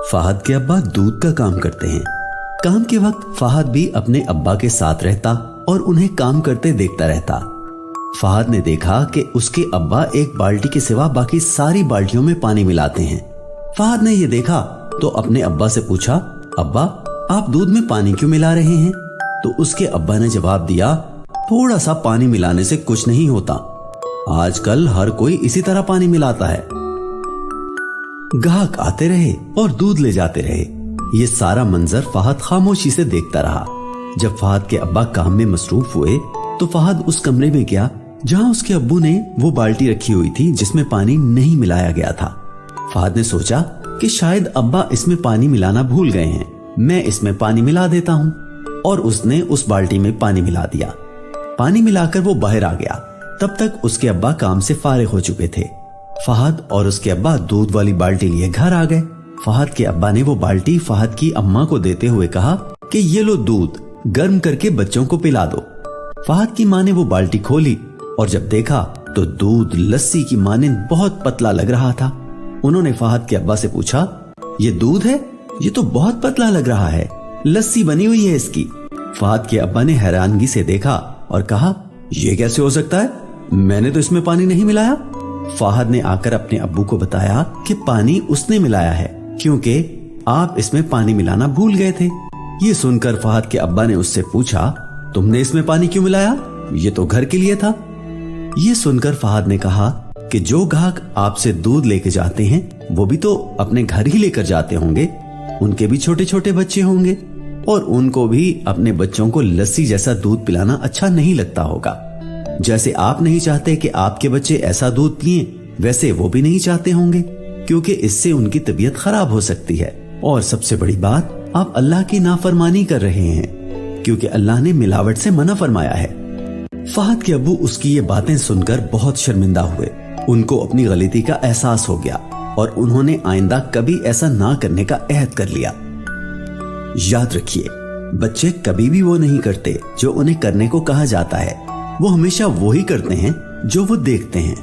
फहद के अब्बा दूध का काम करते हैं। काम के वक्त फहद भी अपने अब्बा के साथ रहता और उन्हें काम करते देखता रहता। फहद ने देखा कि उसके अब्बा एक बाल्टी के सिवा बाकी सारी बाल्टियों में पानी मिलाते हैं। फहद ने यह देखा तो अपने अब्बा से पूछा, अब्बा आप दूध में पानी क्यों मिला रहे हैं? तो उसके अब्बा ने जवाब दिया, थोड़ा सा पानी मिलाने से कुछ नहीं होता, आजकल हर कोई इसी तरह पानी मिलाता है। ग्राहक आते रहे और दूध ले जाते रहे। ये सारा मंजर फहद खामोशी से देखता रहा। जब फहद के अब्बा काम में मसरूफ हुए तो फहद उस कमरे में गया जहां उसके अब्बू ने वो बाल्टी रखी हुई थी जिसमें पानी नहीं मिलाया गया था। फहद ने सोचा कि शायद अब्बा इसमें पानी मिलाना भूल गए हैं, मैं इसमें पानी मिला देता हूँ। और उसने उस बाल्टी में पानी मिला दिया। पानी मिलाकर वो बाहर आ गया। तब तक उसके अब्बा काम से फारिग हो चुके थे। फहद और उसके अब्बा दूध वाली बाल्टी लिए घर आ गए। फहद के अब्बा ने वो बाल्टी फहद की अम्मा को देते हुए कहा कि ये लो दूध, गर्म करके बच्चों को पिला दो। फहद की माँ ने वो बाल्टी खोली और जब देखा तो दूध लस्सी की मानिंद बहुत पतला लग रहा था। उन्होंने फहद के अब्बा से पूछा, ये दूध है? ये तो बहुत पतला लग रहा है, लस्सी बनी हुई है इसकी। फहद के अब्बा ने हैरानगी से देखा और कहा, ये कैसे हो सकता है? मैंने तो इसमें पानी नहीं मिलाया। फहद ने आकर अपने अब्बू को बताया कि पानी उसने मिलाया है क्योंकि आप इसमें पानी मिलाना भूल गए थे। ये सुनकर फहद के अब्बा ने उससे पूछा, तुमने इसमें पानी क्यों मिलाया? ये तो घर के लिए था। ये सुनकर फहद ने कहा कि जो ग्राहक आपसे दूध लेके जाते हैं वो भी तो अपने घर ही लेकर जाते होंगे, उनके भी छोटे छोटे बच्चे होंगे और उनको भी अपने बच्चों को लस्सी जैसा दूध पिलाना अच्छा नहीं लगता होगा। जैसे आप नहीं चाहते कि आपके बच्चे ऐसा दूध पिएं, वैसे वो भी नहीं चाहते होंगे क्योंकि इससे उनकी तबीयत खराब हो सकती है। और सबसे बड़ी बात, आप अल्लाह की नाफरमानी कर रहे हैं क्योंकि अल्लाह ने मिलावट से मना फरमाया है। फहद के अब्बू उसकी ये बातें सुनकर बहुत शर्मिंदा हुए। उनको अपनी गलती का एहसास हो गया और उन्होंने आइंदा कभी ऐसा ना करने का अहद कर लिया। याद रखिए, बच्चे कभी भी वो नहीं करते जो उन्हें करने को कहा जाता है, वो हमेशा वो ही करते हैं जो वो देखते हैं।